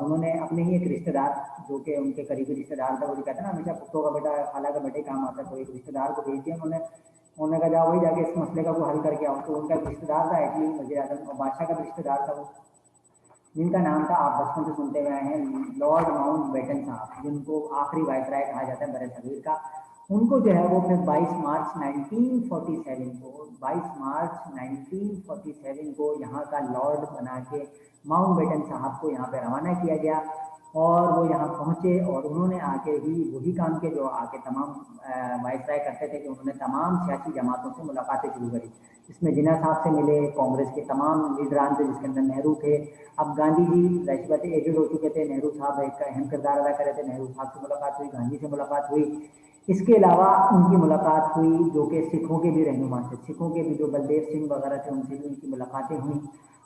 उन्होंने अपने ही एक रिश्तेदार जो कि उनके करीबी रिश्तेदार था, वो कहते हैं ना हमेशा पुत्रों का बेटा खाला का बेटे काम आता है, तो एक रिश्तेदार को भेज दिया उन्होंने कहा जाओ वही जाके इस मसले का कोई हल करके आओ। तो उनका एक रिश्तेदार था एक्चुअली वज़ीर आज़म और बादशाह का भी रिश्तेदार था वो, जिनका नाम था आप बचपन से सुनते हुए आए हैं लॉर्ड माउंट बेटन साहब, जिनको आखिरी वायसराय कहा जाता है बर सगीर का। उनको जो है वो फिर 22 मार्च 1947 को 22 मार्च 1947 को यहाँ का लॉर्ड बना के माउंट बेटन साहब को यहाँ पे रवाना किया गया और वो यहाँ पहुँचे और उन्होंने आके ही वही काम के जो आके तमाम वायसराय करते थे कि उन्होंने तमाम सियासी जमातों से मुलाकातें शुरू करी। इसमें जिन्ना साहब से मिले, कांग्रेस के तमाम लीडरान थे जिसके अंदर नेहरू थे। अब गांधी जी जाहिर बात है एजेड हो चुके थे, नेहरू साहब एक अहम किरदार अदा कर रहे थे, नेहरू साहब से मुलाकात हुई, गांधी से मुलाकात हुई। इसके अलावा उनकी मुलाकात हुई जो कि सिखों के भी रहनुमा थे, सिखों के भी जो बलदेव सिंह वगैरह थे उनसे भी उनकी मुलाकातें हुई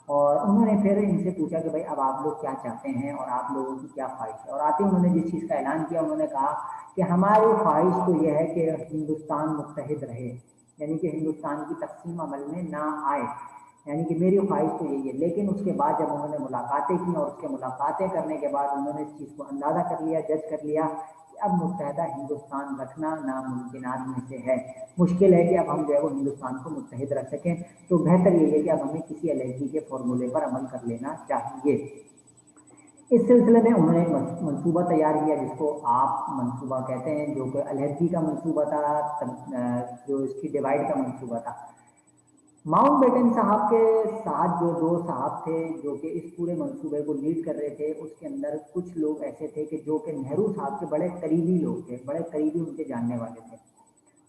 और उन्होंने फिर इनसे पूछा कि भाई अब आप लोग क्या चाहते हैं और आप लोगों की क्या ख्वाहिश है। और आते ही उन्होंने जिस चीज़ का ऐलान किया उन्होंने कहा कि हमारी ख्वाहिश तो यह है कि हिंदुस्तान मुत्तहिद रहे, यानी कि हिंदुस्तान की तकसीम अमल में ना आए, यानी कि मेरी ख्वाहिश तो यही है। लेकिन उसके बाद जब उन्होंने मुलाकातें की और उसके मुलाकातें करने के बाद उन्होंने इस चीज़ को अंदाज़ा कर लिया, जज कर लिया कि अब मुत्तहदा हिंदुस्तान रखना नामुमकिनात में से है। मुश्किल है कि अब हम जो है वो हिंदुस्तान को मुत्तहिद रख सकें, तो बेहतर ये है कि अब हमें किसी अलहदगी के फॉर्मूले पर अमल कर लेना चाहिए। इस सिलसिले में उन्होंने मंसूबा तैयार किया जिसको आप मंसूबा कहते हैं, जो कि अलहदगी का मंसूबा था, जो इसकी डिवाइड का मंसूबा था। माउंट बेटन साहब के साथ जो दो साहब थे जो कि इस पूरे मंसूबे को लीड कर रहे थे, उसके अंदर कुछ लोग ऐसे थे कि जो कि नेहरू साहब के बड़े करीबी लोग थे, बड़े करीबी उनके जानने वाले थे।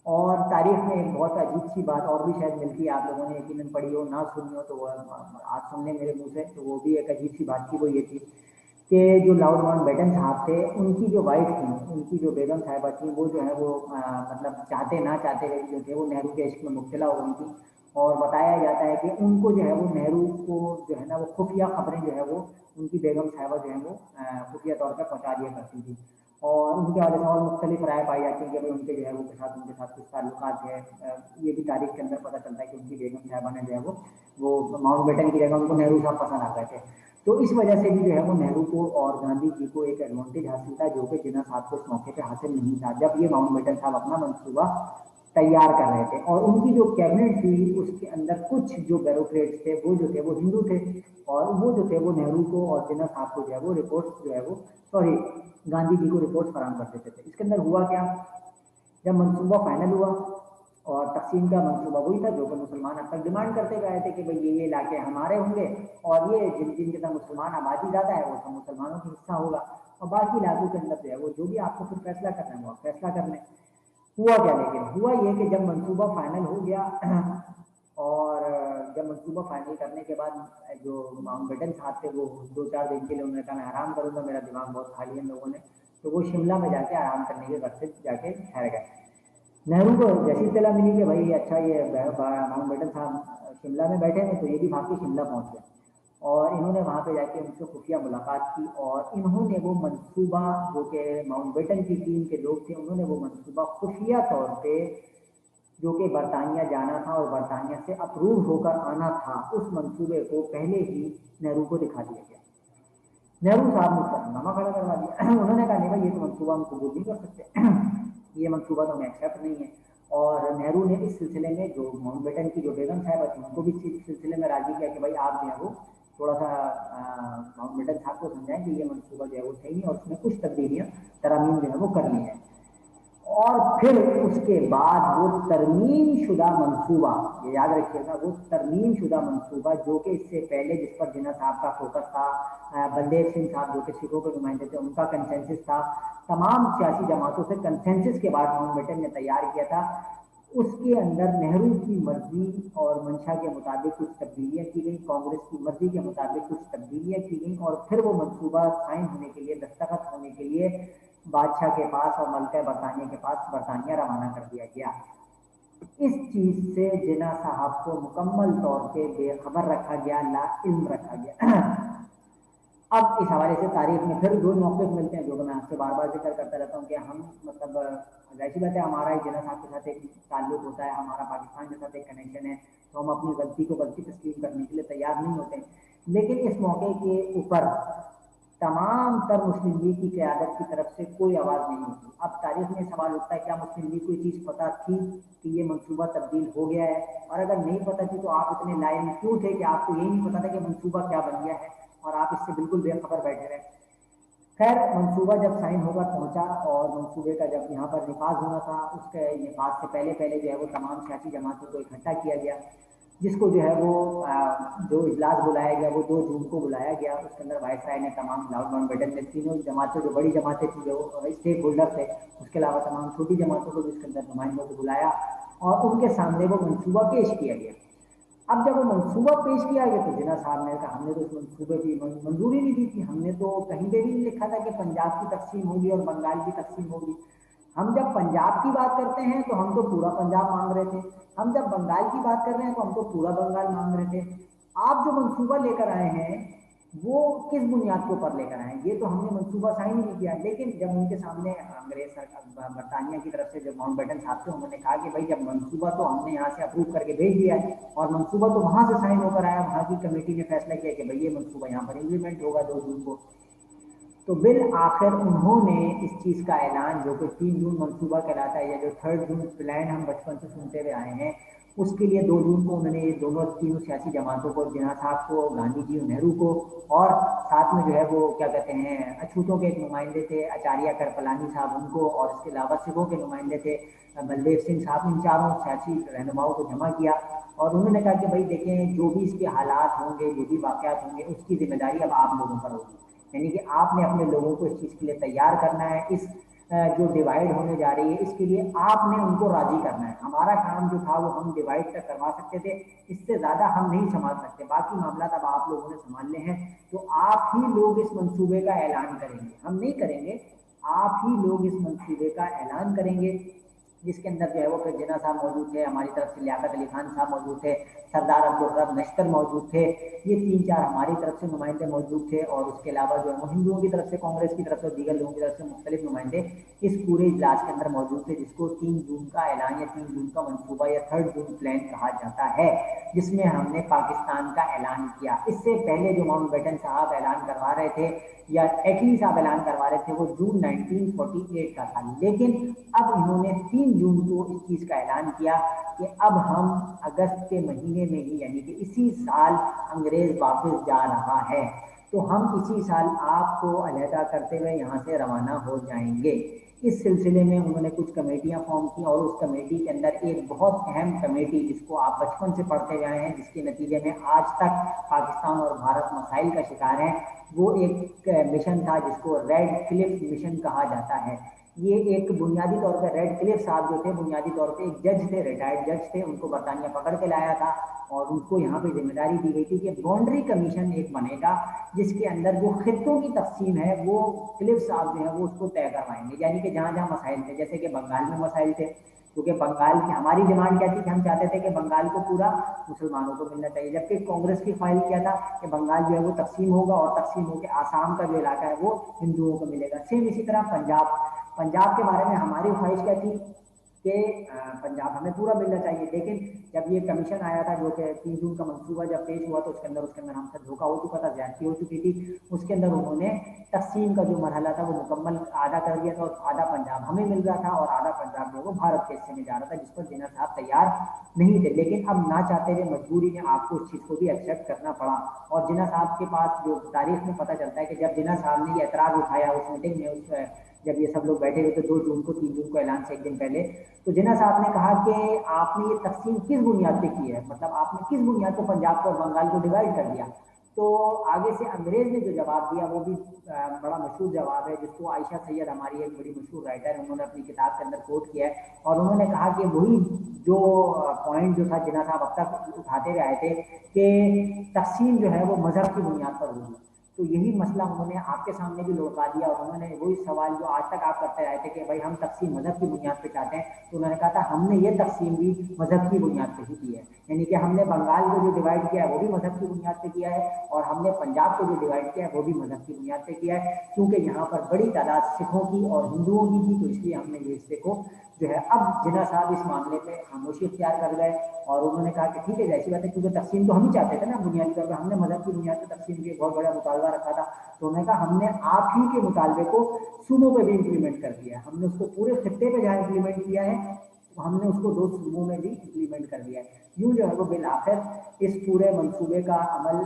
और तारीख में एक बहुत अजीब सी बात और भी शायद मिलती है, आप लोगों ने यकीनन पढ़ी हो, ना सुनी हो तो वो आज सुनने मेरे मुँह से, तो वो भी एक अजीब सी बात थी। वो ये थी कि जो लॉर्ड माउंट बेटन साहब थे उनकी जो वाइफ थी, उनकी जो बेगम साहिबा थी, वो जो है वो मतलब चाहते ना चाहते हुए जो थे वो नेहरू के इश्क में मुब्तला हो गई थी। और बताया जाता है कि उनको जो है वो नेहरू को जो है ना वो खुफिया खबरें जो है वो उनकी बेगम साहिबा जो है वो खुफिया तौर पर पहुँचा दिया करती थी। और उनके हवाले से और मुख्तलिफ राय पाई जाती है कि भाई उनके जो है वो उनके साथ कुछ ताल्लुकात है। ये भी तारीख के अंदर पता चलता है कि उनकी बेगम साहिबा ने जो है वो माउंट बेटन की जगह उनको नेहरू साहब पसंद आ गए थे। तो इस वजह से भी जो है वो नेहरू को और गांधी जी को एक एडवांटेज हासिल था जो कि जिन्ना साहब को इस मौके पे हासिल नहीं था जब ये माउंट बेटन साहब अपना मंसूबा तैयार कर रहे थे। और उनकी जो कैबिनेट थी उसके अंदर कुछ जो ब्यूरोक्रेट्स थे वो जो थे वो हिंदू थे और वो जो थे वो नेहरू को और जिन्ना साहब को जो है वो रिपोर्ट्स जो है वो सॉरी गांधी जी को रिपोर्ट्स फराहम कर देते थे। इसके अंदर हुआ क्या, जब मंसूबा फाइनल हुआ और तकसीम का मंसूबा वही था जो कि मुसलमान अब तक डिमांड करते गए थे कि भाई ये इलाके हमारे होंगे और ये जिन जिन के अंदर मुसलमान आबादी ज़्यादा है वो सब मुसलमानों का हिस्सा होगा और बाकी इलाकों के अंदर जो है वो जो भी आपको फिर फैसला करना है वो आप फैसला कर लें। हुआ क्या, लेकिन हुआ ये कि जब मंसूबा फाइनल हो गया और जब मंसूबा फाइनल करने के बाद जो माउंट बेटन साहब थे वो 2-4 दिन के लिए उन्होंने कहा मैं आराम करूँगा, मेरा दिमाग बहुत खाली है लोगों ने, तो वो शिमला में जाके आराम करने के घर से जाके ठहर गए। नेहरू को जैसी इत्तला मिली कि भाई अच्छा ये माउंट बेटन साहब शिमला में बैठे हैं, तो ये भी भाग के शिमला पहुँच गए और इन्होंने वहाँ पे जाके उनसे खुफिया मुलाकात की और इन्होंने वो मंसूबा जो कि माउंट बेटन की टीम के लोग थे उन्होंने वो मंसूबा खुफिया तौर पे जो कि बरतानिया जाना था और बरतानिया से अप्रूव होकर आना था, उस मंसूबे को पहले ही नेहरू को दिखा दिया गया। नेहरू साहब ने मुकदमा खड़ा करवा दिया उन्होंने कहा नहीं भाई ये तो मंसूबा हम कबूल नहीं कर सकते ये मंसूबा तो हमें एक्सेप्ट नहीं है। और नेहरू ने इस सिलसिले में जो माउंट बेटन की जो बेगम साहिबा थी उनको भी इस सिलसिले में राजी किया कि भाई आप जो है वो थोड़ा सा माउंट बेटन साहब को समझाएं कि ये मंसूबा जो है वो सही नहीं और उसमें कुछ तब्दीलियाँ तरमीम जो है वो करनी है। और फिर उसके बाद वो तरमीम शुदा मंसूबा, ये याद रखिएगा, वो तरमीम शुदा मंसूबा जो कि इससे पहले जिस पर जिन्ना साहब का फोकस था, बलदेव सिंह साहब जो कि सिखों के नुमाइंदे थे उनका कंसेंसस था, तमाम सियासी जमातों से कंसेंसस के बाद माउंट बेटन ने तैयार किया था। उसके अंदर नेहरू की मर्जी और मंशा के मुताबिक कुछ तब्दीलियाँ की गई, कांग्रेस की मर्जी के मुताबिक कुछ तब्दीलियाँ की गई और फिर वो मंसूबा साइन होने के लिए, दस्तखत होने के लिए बादशाह के पास और मलका बरतानिया के पास बरतानिया रवाना कर दिया गया। इस चीज़ से जिन्ना साहब को मुकम्मल तौर पे बेखबर रखा गया, ला इल्म रखा गया। अब इस हवाले से तारीख में फिर दो मौके मिलते हैं जो कि मैं आपसे बार बार जिक्र करता रहता हूँ कि हम मतलब जाहिर बात है हमारा ही जिन्ना साहब के साथ एक ताल्लुक होता है, हमारा पाकिस्तान के साथ एक कनेक्शन है, तो हम अपनी गलती को गलती तस्लीम करने के लिए तैयार नहीं होते। लेकिन इस मौके के ऊपर तमाम तर मुस्लिम लीग की क़यादत की तरफ से कोई आवाज़ नहीं होती। अब तारीख में सवाल उठता है क्या मुस्लिम लीग को ये चीज़ पता थी कि ये मनसूबा तब्दील हो गया है, और अगर नहीं पता थी तो आप इतने लाइन क्यों थे कि आपको यही नहीं पता था कि मनसूबा क्या बन गया है और आप इससे बिल्कुल बेखबर बैठे रहे। खैर मनसूबा जब साइन होकर पहुंचा और मनसूबे का जब यहाँ पर निफाज होना था, उसके निफाज से पहले पहले जो है वो तमाम सियासी जमातों को इकट्ठा किया गया, जिसको जो है वो जो इजलास बुलाया गया वो 2 जून को बुलाया गया। उसके अंदर वाइस राय ने तमाम माउंटबेटन ने तीनों जमातें, जो बड़ी जमातें थी जो स्टेक होल्डर थे, उसके अलावा तमाम छोटी जमातों को भी इसके अंदर नुमाइंदों को बुलाया और उनके सामने वो मनसूबा पेश किया गया। अब जब वो मनसूबा पेश किया गया तो जिन्ना साहब ने कहा हमने तो उस मनसूबे की मंजूरी नहीं दी थी, हमने तो कहीं पे भी नहीं लिखा था कि पंजाब की तकसीम होगी और बंगाल की तकसीम होगी। हम जब पंजाब की बात करते हैं तो हम तो पूरा पंजाब मांग रहे थे, हम जब बंगाल की बात कर रहे हैं तो हम तो पूरा बंगाल मांग रहे थे। आप जो मनसूबा लेकर आए हैं वो किस बुनियाद के ऊपर लेकर आए? ये तो हमने मनसूबा साइन ही नहीं किया। लेकिन जब उनके सामने अंग्रेज सरकार बरतानिया की तरफ से जब माउंटबेटन साहब थे, उन्होंने कहा कि भाई जब मनसूबा तो हमने यहाँ से अप्रूव करके भेज दिया है और मनसूबा तो वहाँ से साइन होकर आया, वहाँ की कमेटी ने फैसला किया कि भाई ये मनसूबा यहाँ पर इम्प्लीमेंट होगा 2 जून को, तो बिल आखिर उन्होंने इस चीज़ का ऐलान, जो कि 3 जून मनसूबा कहलाता है या जो 3rd जून प्लान हम बचपन से सुनते हुए आए हैं, उसके लिए 2 जून को उन्होंने ये दोनों तीनों सियासी जमातों को, जिन्ना साहब को, गांधी जी और नेहरू को, और साथ में जो है वो क्या कहते हैं अछूतों के एक नुमाइंदे थे आचार्य करपलानी साहब, उनको, और इसके अलावा सिखों के नुमाइंदे थे बलदेव सिंह साहब, इन चारों सियासी रहनुमाओं को जमा किया और उन्होंने कहा कि भाई देखें जो भी इसके हालात होंगे, जो भी वाक़यात होंगे, उसकी जिम्मेदारी अब आप लोगों पर होगी। यानी कि आपने अपने लोगों को इस चीज़ के लिए तैयार करना है, इस जो डिवाइड होने जा रही है इसके लिए आपने उनको राज़ी करना है। हमारा काम जो था वो हम डिवाइड तक करवा सकते थे, इससे ज़्यादा हम नहीं संभाल सकते, बाकी मामला अब आप लोगों ने संभालने हैं, तो आप ही लोग इस मंसूबे का ऐलान करेंगे, हम नहीं करेंगे, आप ही लोग इस मंसूबे का ऐलान करेंगे। जिसके अंदर जो है वो फिर जिन्ना साहब मौजूद थे, हमारी तरफ से लियाकत अली खान साहब मौजूद थे, सरदार अब्दुल रब नश्तर मौजूद थे, ये 3-4 हमारी तरफ से नुमाइंदे मौजूद थे, और उसके अलावा जो है वो हिंदुओं की तरफ से, कांग्रेस की तरफ से, दीगर लोगों की तरफ से मुख्तलिफ नुमाइंदे इस पूरे इजलास के अंदर मौजूद थे, जिसको 3 जून का ऐलान या 3 जून का मनसूबा या 3rd जून प्लान कहा जाता है, जिसमें हमने पाकिस्तान का ऐलान किया। इससे पहले जो माउंटबेटन साहब ऐलान करवा रहे थे या एटली साहब ऐलान करवा रहे थे वो जून 1948 का था, लेकिन अब इन्होंने 3 जून को इस चीज़ का ऐलान किया कि अब हम अगस्त के महीने में ही, यानी कि इसी साल अंग्रेज वापस जा रहा है, तो हम इसी साल आपको अलहदा करते हुए यहाँ से रवाना हो जाएंगे। इस सिलसिले में उन्होंने कुछ कमेटियाँ फॉर्म की और उस कमेटी के अंदर एक बहुत अहम कमेटी, जिसको आप बचपन से पढ़ते हुए आए हैं, जिसके नतीजे में आज तक पाकिस्तान और भारत मसाइल का शिकार है, वो एक मिशन था जिसको रेड क्लिफ मिशन कहा जाता है। ये एक बुनियादी तौर पर रेड क्लिफ साहब जो थे बुनियादी तौर पे एक जज थे, रिटायर्ड जज थे, उनको बरतानिया पकड़ के लाया था और उनको यहाँ पे जिम्मेदारी दी गई थी कि बाउंड्री कमीशन एक बनेगा जिसके अंदर जो खित्तों की तकसीम है वो क्लिफ साहब जो है वो उसको तय करवाएंगे। यानी कि जहाँ जहाँ मसाइल थे, जैसे कि बंगाल में मसाइल थे, क्योंकि बंगाल की हमारी डिमांड क्या थी कि हम चाहते थे कि बंगाल को पूरा मुसलमानों को मिलना चाहिए, जबकि कांग्रेस की फाइल किया था कि बंगाल जो है वो तकसीम होगा और तकसीम होकर आसाम का जो इलाका है वो हिंदुओं को मिलेगा। सेम इसी तरह पंजाब के बारे में हमारी ख्वाहिश क्या थी कि पंजाब हमें पूरा मिलना चाहिए, लेकिन जब ये कमीशन आया था, जो कि 3 जून का मंसूबा जब पेश हुआ तो उसके अंदर हमसे धोखा हो चुका था, ज्यादती हो चुकी थी। उसके अंदर उन्होंने तकसीम का जो मरहला था वो मुकम्मल आधा कर दिया था और आधा पंजाब हमें मिल रहा था और आधा पंजाब जो वो भारत के हिस्से में जा रहा था, जिस पर जिन्ना साहब तैयार नहीं थे। लेकिन अब ना चाहते हुए मजबूरी में आपको उस चीज़ को भी एक्सेप्ट करना पड़ा। और जिन्ना साहब के पास जो तारीख में पता चलता है कि जब जिन्ना साहब ने ये एतराज़ उठाया उस मीटिंग में, उस जब ये सब लोग बैठे हुए थे 2 जून को, 3 जून को ऐलान से एक दिन पहले, तो जिन्ना साहब ने कहा कि आपने ये तकसीम किस बुनियाद पे की है, मतलब आपने किस बुनियाद पर पंजाब को और बंगाल को डिवाइड कर दिया। तो आगे से अंग्रेज ने जो जवाब दिया वो भी बड़ा मशहूर जवाब है, जिसको आयशा सैयद हमारी एक बड़ी मशहूर राइटर है, उन्होंने अपनी किताब के अंदर कोट किया है और उन्होंने कहा कि वही जो पॉइंट जो था जिन्ना साहब अब तक उठाते रहे थे कि तकसीम जो है वो मजहब की बुनियाद पर होगी, तो यही मसला उन्होंने आपके सामने भी लौटा दिया और उन्होंने वही सवाल जो आज तक आप करते रहे थे कि भाई हम तकसीम मजहब की बुनियाद पे चाहते हैं, तो उन्होंने कहा था हमने ये तकसीम भी मजहब की बुनियाद पे ही की है। यानी कि हमने बंगाल को जो डिवाइड किया है वो भी मजहब की बुनियाद पे किया है और हमने पंजाब को जो डिवाइड किया है वो भी मजहब की बुनियाद पे किया है, क्योंकि यहाँ पर बड़ी तादाद सिखों की और हिंदुओं की थी, तो इसलिए हमने ये हिस्से को जो है अब जिन्ना साहब इस मामले पे खामोशी इख्तियार कर गए और उन्होंने कहा कि ठीक है जैसी बात है, क्योंकि तकसीम तो हम ही चाहते थे ना बुनियादी तौर पर, हमने मजहब की बुनियाद पर तकसीम की बहुत बड़ा मुतालबा रखा था। तो उन्होंने कहा हमने आप ही के मुतालबे को सूबों पे भी इम्प्लीमेंट कर दिया है, हमने उसको पूरे खित्ते पे जहाँ इम्प्लीमेंट किया है हमने उसको 2 सूबों में भी इम्प्लीमेंट कर दिया है। यूँ जो है वो बिल आखिर इस पूरे मंसूबे का अमल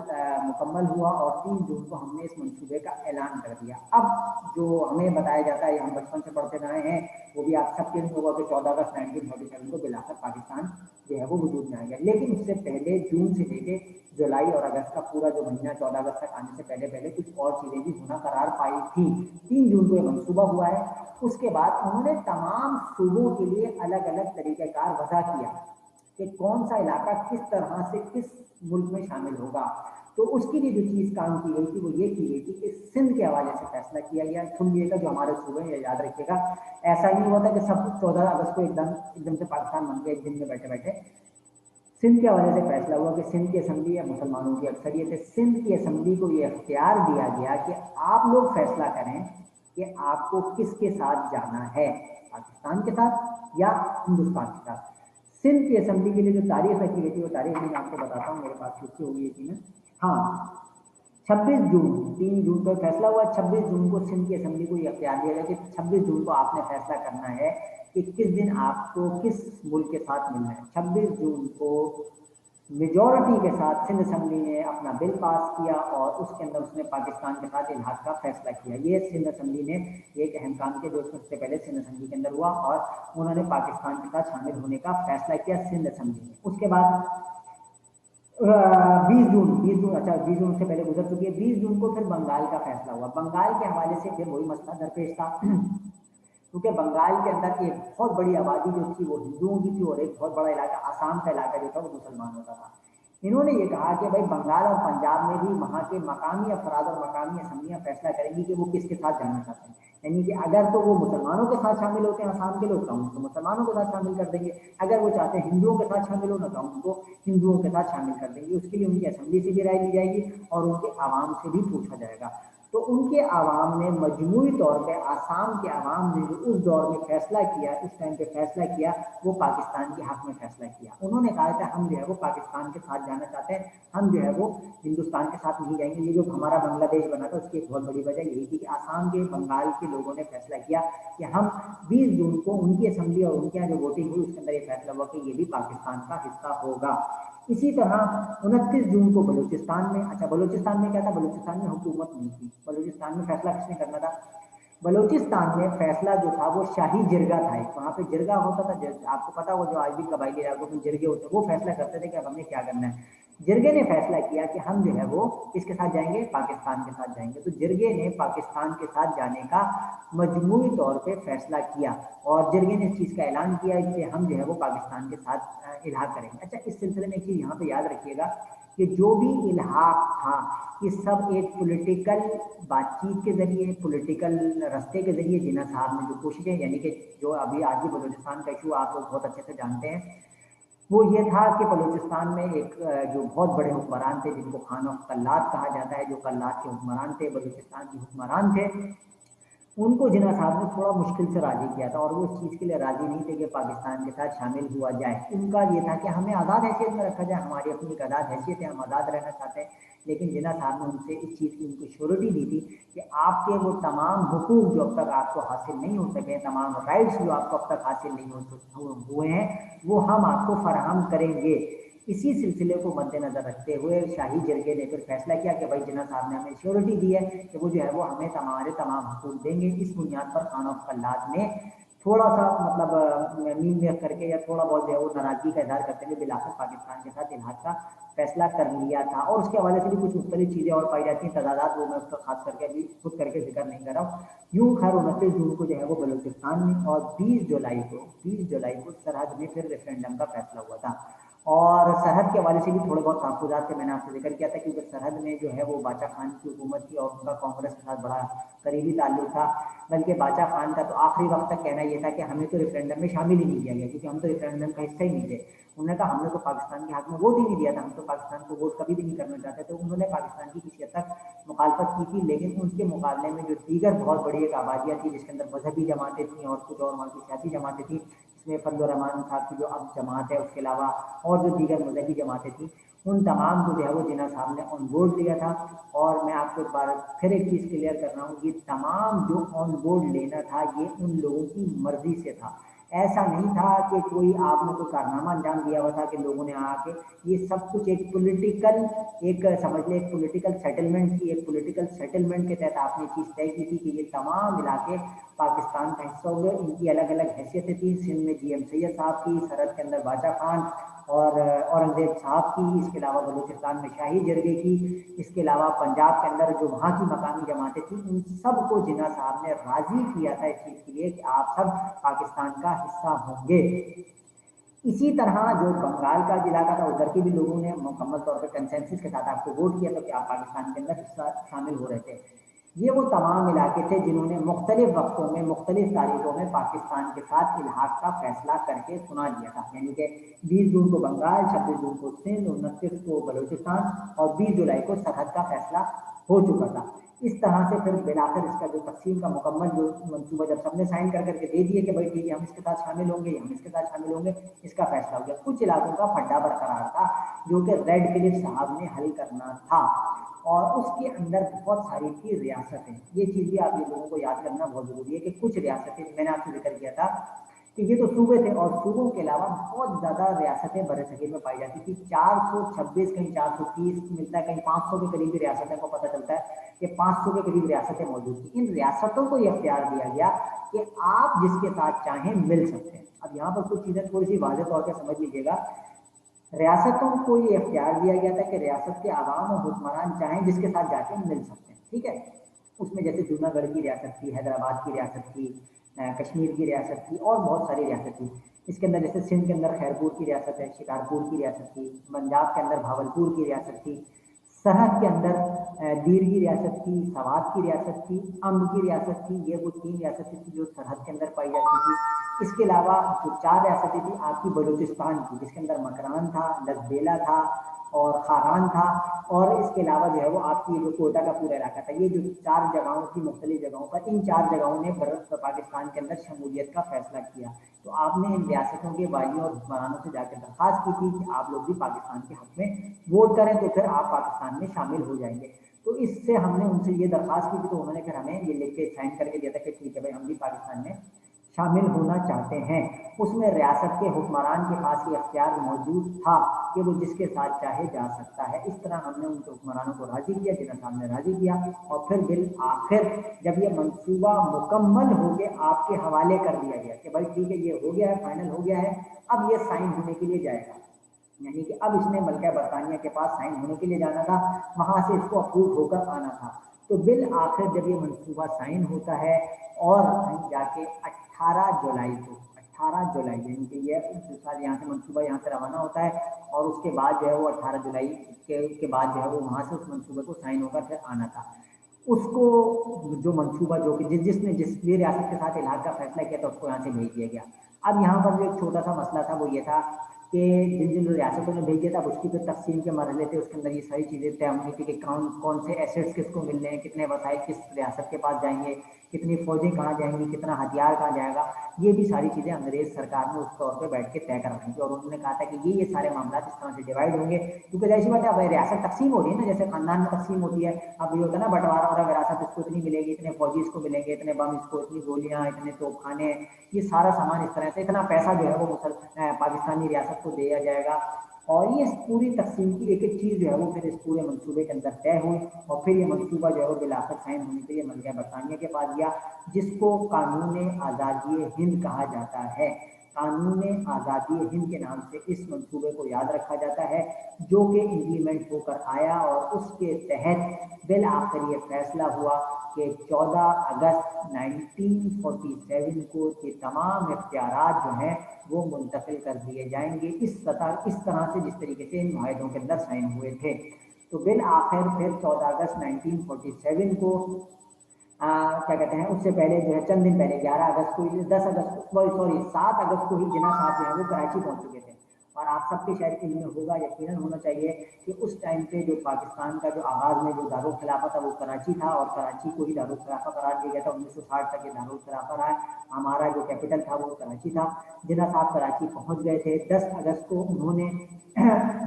मुकम्मल हुआ और 3 जून को हमने इस मंसूबे का ऐलान कर दिया। अब जो हमें बताया जाता है, हम बचपन से पढ़ते रहे हैं, वो भी आप सबके लिए होगा कि 14 अगस्त 1947 को बिल आखिर पाकिस्तान जो है वो वजूद में आ गया। लेकिन उससे पहले जून से लेके जुलाई और अगस्त का पूरा जो महीना 14 अगस्त तक आने से पहले पहले कुछ और चीज़ें भी होना करार पाई थी। 3 जून को ये मनसूबा हुआ है। उसके बाद उन्होंने तमाम सूबों के लिए अलग अलग तरीक़ेकार वज़ा किया कि कौन सा इलाका किस तरह से किस मुल्क में शामिल होगा। तो उसके लिए जो चीज़ काम की गई थी वो ये की गई थी कि सिंध के हवाले से फैसला किया गया। सुनिएगा जो हमारे सूबे हैं याद रखिएगा, ऐसा नहीं हुआ था कि सब 14 अगस्त को एकदम से पाकिस्तान बन गया एक दिन में बैठे बैठे। सिंध के हवाले से फैसला हुआ कि सिंध की असम्बली या मुसलमानों की अक्सरियत है, सिंध की असम्बली को ये इख्तियार दिया गया कि आप लोग फैसला करें कि आपको किसके साथ जाना है, पाकिस्तान के साथ या हिंदुस्तान के साथ। सिंध की असम्बली के लिए जो तारीख रखी गई थी वो तारीख मैं आपको बताता हूँ, मेरे पास छुट्टी हो गई थी मैं, हाँ 26 जून, 3 जून को फैसला हुआ। 26 जून को सिंध की असम्बली को ये अख्तियार दिया गया कि 26 जून को आपने फैसला करना है कि किस दिन आपको किस मुल्क के साथ मिलना है। 26 जून को मेजॉरिटी के साथ सिंध असम्बली ने अपना बिल पास किया और उसके अंदर उसने पाकिस्तान के साथ इल्हाक का फैसला किया। ये सिंध असम्बली ने एक अहम काम किया जो उससे पहले सिंध असम्बली के अंदर हुआ और उन्होंने पाकिस्तान के साथ शामिल होने का फैसला किया सिंध असम्बली ने। उसके बाद 20 जून, अच्छा 20 जून से पहले गुजर चुकी है। 20 जून को फिर बंगाल का फैसला हुआ। बंगाल के हवाले से फिर वही मसला दरपेश था क्योंकि बंगाल के अंदर एक बहुत बड़ी आबादी जो थी वो हिंदुओं की थी और एक बहुत बड़ा इलाका आसाम का इलाका जो था वो मुसलमानों का था। इन्होंने ये कहा कि भाई बंगाल और पंजाब में भी वहाँ के मकामी अफराद और मकामी असम्बलियाँ फैसला करेंगी कि वो किसके साथ जाना चाहते हैं। यानी कि अगर तो वो मुसलमानों के साथ शामिल होते हैं आसाम के लोग तो उनको मुसलमानों के साथ शामिल कर देंगे, अगर वो चाहते हैं हिंदुओं के साथ शामिल होना तो उनको हिंदुओं के साथ शामिल कर देंगे। उसके लिए उनकी असम्बली से भी राय ली जाएगी और उनके आवाम से भी पूछा जाएगा। तो उनके आवाम ने मजमूई तौर पे आसाम के आवाम ने जो उस दौर में फैसला किया, उस टाइम पे फैसला किया, वो पाकिस्तान के हक में फैसला किया। उन्होंने कहा था हम जो है वो पाकिस्तान के साथ जाना चाहते हैं, हम जो है वो हिंदुस्तान के साथ नहीं जाएंगे। ये जो हमारा बांग्लादेश बना था उसकी एक बहुत बड़ी वजह यही थी कि आसाम के बंगाल के लोगों ने फैसला किया कि हम 20 जून को उनकी असम्बली और उनके यहाँ जो वोटिंग हुई उसके अंदर ये फैसला हुआ कि ये भी पाकिस्तान का हिस्सा होगा। इसी तरह 29 जून को बलूचिस्तान में, अच्छा बलूचिस्तान में क्या था, बलूचिस्तान में हुकूमत नहीं थी। बलूचिस्तान में फैसला किसने करना था? बलूचिस्तान में फैसला जो था वो शाही जिरगा था। वहाँ पे जिरगा होता था, आपको पता वो जो आज भी कबायली इलाकों में जिरगे होते हैं, वो फैसला करते थे कि अब हमें क्या करना है। जिरगे ने फैसला किया कि हम जो है वो किसके साथ जाएंगे, पाकिस्तान के साथ जाएंगे। तो जिरगे ने पाकिस्तान के साथ जाने का मजमूई तौर पे फैसला किया और जिरगे ने इस चीज़ का ऐलान किया कि हम जो है वो पाकिस्तान के साथ इल्हाक करेंगे। अच्छा इस सिलसिले में एक चीज़ यहाँ पे याद रखिएगा कि जो भी इल्हाक था ये सब एक पॉलिटिकल बातचीत के जरिए, पॉलिटिकल रास्ते के जरिए जिन्ना साहब ने जो कोशिशें, यानी कि जो अभी आज भी बलूचिस्तान का इशू आप लोग बहुत अच्छे से जानते हैं, वो ये था कि बलूचिस्तान में एक जो बहुत बड़े हुक्मरान थे जिनको खान ऑफ कल्लात कहा जाता है, जो कल्लात के हुक्मरान थे, बलूचिस्तान के हुक्मरान थे, उनको जिन्ना साहब ने थोड़ा मुश्किल से राजी किया था और वो इस चीज़ के लिए राजी नहीं थे कि पाकिस्तान के साथ शामिल हुआ जाए। उनका ये था कि हमें आज़ाद हैसियत में रखा जाए, हमारी अपनी एक आज़ाद हैसियत है, हम आज़ाद रहना चाहते हैं। लेकिन जिन्ना साहब ने उनसे इस चीज़ की उनको श्योरिटी दी थी कि आपके वो तमाम हुकूक जो अब तक आपको हासिल नहीं हो सके, तमाम राइट्स जो आपको अब तक हासिल नहीं हुए हैं, वो हम आपको फराहम करेंगे। इसी सिलसिले को मद्देनजर रखते हुए शाही जरगे ने फिर फैसला किया कि भाई जिन्ना साहब ने हमें श्योरिटी दी है कि वो जो है वो हमें हमारे तमाम हुकूक देंगे। इस बुनियाद पर खान ऑफ कल्लात ने थोड़ा सा मतलब नींद में करके या थोड़ा बहुत जो है वो नाराजगी का इजहार करते हुए बिलाकर पाकिस्तान के साथ इल्हाक का फैसला कर लिया था। और उसके हवाले से भी कुछ मुख्तलिफ चीज़ें और पाई जाती हैं, तजादात, वो मैं उसका खास करके अभी खुद करके जिक्र नहीं कर रहा हूँ। यूँ खैर 29 जून को जो है वो बलूचिस्तान में और 20 जुलाई को सरहद में फिर रेफरेंडम का फैसला हुआ था। اور सरहद के हवाले से भी थोड़े बहुत तहफ़्फ़ुज़ात के मैंने आपसे ज़िक्र किया था, क्योंकि सरहद में जो है वो बाचा खान की हुकूमत थी और उनका कांग्रेस के साथ बड़ा करीबी ताल्लुक था। बल्कि बाचा खान का तो आखिरी वक्त तक कहना ये था कि हमें तो रेफरेंडम में शामिल ही नहीं किया गया, क्योंकि हम तो रेफरेंडम का हिस्सा ही नहीं थे। उन्होंने कहा हमने तो पाकिस्तान के हक में वोट ही नहीं दिया था, हम तो पाकिस्तान को वोट कभी भी नहीं करना चाहते। तो उन्होंने पाकिस्तान की किसी हद तक मुखालफत की थी, लेकिन उनके मुकाबले में जो दीगर बहुत बड़ी एक आबादियाँ थी, जिसके अंदर मजहबी जमातें थीं और कुछ और वहाँ की सियासी जमातें थीं, इसमें फजल रहमान साहब की जो अब जमात है, उसके अलावा और जो दीगर मजहबी जमातें थीं, उन तमाम को जो है वो जिन्ना साहब ने ऑन बोर्ड लिया था। और मैं आपको एक बार फिर एक चीज़ क्लियर कर रहा हूँ, ये तमाम जो ऑन बोर्ड लेना था ये उन लोगों की मर्जी से था। ऐसा नहीं था कि कोई आपने कोई कारनामा अंजाम दिया हुआ था कि लोगों ने आके, ये सब कुछ एक पॉलिटिकल, एक समझ लें एक पॉलिटिकल सेटलमेंट थी। एक पॉलिटिकल सेटलमेंट के तहत आपने चीज़ तय की थी कि ये तमाम इलाके पाकिस्तान का हिस्सा हो गए। इनकी अलग अलग हैसियतें थी। सिंध में GM सैयद साहब की, सरहद के अंदर बाचा खान और औरंगजेब साहब की, इसके अलावा बलूचिस्तान में शाही जरगे की, इसके अलावा पंजाब के अंदर जो वहाँ की मकामी जमातें थी, उन सबको जिन्ना साहब ने राज़ी किया था इस चीज़ के लिए कि आप सब पाकिस्तान का हिस्सा होंगे। इसी तरह जो बंगाल का इलाका था, उधर के भी लोगों ने मुकम्मल तौर पर कंसेंसस के साथ आपको वोट किया था कि आप पाकिस्तान के अंदर हिस्सा शामिल हो रहे थे। ये वो तमाम इलाके थे जिन्होंने मुख्तलिफ वक्तों में मुख्तलिफ तारीखों में पाकिस्तान के साथ इल्हाक का फैसला करके सुना दिया था। यानी कि 20 जून को बंगाल, 26 जून को सिंध, 29 को बलूचिस्तान और 20 जुलाई को सरहद का फैसला हो चुका था। इस तरह से फिर बिलाकर इसका जो तकसीम का मुकम्मल जो मनसूबा जब सबने साइन कर करके दे दिए कि भाई ठीक है हम इसके साथ शामिल होंगे, हम इसके साथ शामिल होंगे, इसका फैसला हो गया। कुछ इलाकों का फड्डा बरकरार था जो कि रेड क्लिफ साहब ने हल करना था, और उसके अंदर बहुत सारी थी रियासतें। ये चीज़ भी आप ये लोगों को याद करना बहुत ज़रूरी है कि कुछ रियासतें, मैंने आपसे जिक्र किया था कि ये तो सूबे थे, और सूबों के अलावा बहुत ज़्यादा रियासतें बरसगीर में पाई जाती थी। 426, कहीं 430 मिलता है, कहीं 500 के करीब रियासतों को पता चलता है कि 500 के करीब रियासतें मौजूद थी। इन रियासतों को यह इख्तियार दिया गया कि आप जिसके साथ चाहें मिल सकते हैं। अब यहाँ पर कुछ चीज़ें थोड़ी सी वाज़ेह तौर पर समझ लीजिएगा। रियासतों को ये इख्तियार दिया गया था कि रियासत के आवाम और हुक्मरान चाहें जिसके साथ जाके मिल सकते हैं, ठीक है। उसमें जैसे जूनागढ़ की रियासत थी, हैदराबाद की रियासत थी, कश्मीर की रियासत थी और बहुत सारी रियासत थी। इसके अंदर जैसे सिंध के अंदर खैरपुर की रियासत है, शिकारपुर की रियासत थी, पंजाब के अंदर भावलपुर की रियासत थी, सरहद के अंदर दीर की रियासत थी, सवात की रियासत थी, अम्ब की रियासत थी। ये वो 3 रियासतें थी जो सरहद के अंदर पाई जाती थी। इसके अलावा जो 4 रियासतें थी आपकी बलूचिस्तान की, जिसके अंदर मकरान था, लसबेला था और खारान था, और इसके अलावा जो है वो आपकी जो कोटा का पूरा इलाका था। ये जो 4 जगहों थी, मुख्तलिफ जगहों पर, इन 4 जगहों ने पाकिस्तान के अंदर शमूलियत का फैसला किया। तो आपने इन रियासतों के वालियों और हुक्मरानों से जाकर दरख्वास्त की थी कि आप लोग भी पाकिस्तान के हक में वोट करें, तो फिर आप पाकिस्तान में शामिल हो जाएंगे। तो इससे हमने उनसे ये दरख्वास्त की थी, तो उन्होंने फिर हमें ये लिख के साइन करके दिया था कि ठीक है भाई हम भी पाकिस्तान में शामिल होना चाहते हैं। उसमें रियासत के हुक्मरान के पास ये अख्तियार मौजूद था कि वो जिसके साथ चाहे जा सकता है। इस तरह हमने उनके हुक्मरानों को राज़ी किया, जिन्ना साहब ने राज़ी किया, और फिर बिल आखिर जब ये मंसूबा मुकम्मल हो के आपके हवाले कर दिया गया कि भाई ठीक है ये हो गया है, फाइनल हो गया है, अब ये साइन होने के लिए जाएगा। यानी कि अब इसने मलका बरतानिया के पास साइन होने के लिए जाना था, वहाँ से इसको अप्रूव होकर आना था। तो बिल आखिर जब ये मंसूबा साइन होता है और कहीं जाके 18 जुलाई को, 18 जुलाई यानी कि ये यहाँ से मंसूबा यहाँ से रवाना होता है, और उसके बाद जो है वो 18 जुलाई के बाद जो है वो वहाँ से उस मंसूबे को साइन होकर फिर आना था। उसको जो मंसूबा जो कि जिसने जिस भी रियासत के साथ इलाका का फैसला किया था उसको यहाँ से भेज दिया गया। अब यहाँ पर जो एक छोटा सा मसला था वो ये था कि जिन जिन रियासतों ने भेज दिया था उसकी फिर तकसीम के मरहले थे, उसके अंदर ये सारी चीज़ें तय होनी थी कि कौन कौन से एसेट्स किसको मिलने हैं, कितने वसाइल किस रियासत के पास जाएंगे, कितनी फौजें कहाँ जाएंगी, कितना हथियार कहाँ जाएगा। ये भी सारी चीज़ें अंग्रेज़ सरकार ने उस तौर पर बैठ के तय करवाई थी, और उन्होंने कहा था कि ये सारे मामला इस तरह से डिवाइड होंगे, क्योंकि जैसी बात है अब रियासत तकसीम हो रही है ना, जैसे खानदान में तकसीम होती है। अब ये होता है ना बंटवारा हो रहा है, विरासत इसको इतनी मिलेगी, इतने फौजी इसको मिलेंगे, इतने बम इसको, इतनी गोलियाँ, इतने तोपखाने, ये सारा सामान इस तरह से, इतना पैसा जो है वो पाकिस्तानी रियासत को दिया जाएगा। और ये पूरी तकसीम की एक एक चीज़ जो है वो फिर इस पूरे मंसूबे के अंदर तय हुई, और फिर ये मंसूबा जो है वो बिलाखिर साइन होने के लिए मलका बरतानिया के पास गया, जिसको कानून आज़ादी हिंद कहा जाता है। कानून आज़ादी हिंद के नाम से इस मंसूबे को याद रखा जाता है, जो कि इम्प्लीमेंट होकर आया और उसके तहत बिल आखिर ये फैसला हुआ कि 14 अगस्त 1947 को ये तमाम इख्तियारात जो हैं वो मुंतकिल कर दिए जाएंगे इस तरह से जिस तरीके से इन माहिदों के अंदर साइन हुए थे। तो बिल आखिर फिर 14 अगस्त 1947 को क्या कहते हैं, उससे पहले जो है चंद दिन पहले 11 अगस्त को 10 अगस्त सॉरी 7 अगस्त को ही जिन्ना साहब जो है वो कराची पहुंच चुके थे। और आप सबके शायद इल्म में होगा, यकीनन होना चाहिए कि उस टाइम पे जो पाकिस्तान का जो आगाज़ में जो दारुल खिलाफा था वो कराची था, और कराची को ही दारुल खिलाफा करार दिया गया था। 1960 तक ये दारुल खिलाफा रहा है। हमारा जो कैपिटल था वो कराची था। जिन्ना साहब कराची पहुंच गए थे। 10 अगस्त को उन्होंने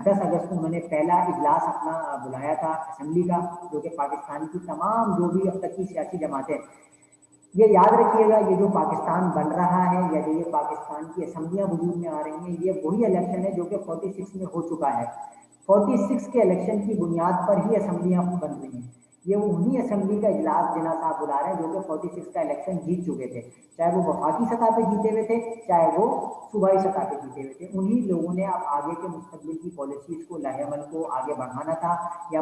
10 अगस्त को उन्होंने पहला इजलास अपना बुलाया था असेंबली का, जो कि पाकिस्तान की तमाम जो भी अब तक की सियासी जमातें, ये याद रखिएगा, ये जो पाकिस्तान बन रहा है या जो ये पाकिस्तान की असम्बलियाँ वजूद में आ रही हैं, ये वही इलेक्शन है जो कि 46 में हो चुका है। 46 के इलेक्शन की बुनियाद पर ही असम्बलियाँ बन रही हैं। ये उन्हीं असम्बली का इजलास जिन्ना साहब बुला रहे हैं जो कि 46 का इलेक्शन जीत चुके थे, चाहे वो वफाकी सतह पे जीते हुए थे, चाहे वो सूबाई सतह पे जीते हुए थे। उन्हीं लोगों ने अब आगे के मुस्तकबिल की पॉलिसीज़ को, लाहेअमल को आगे बढ़ाना था या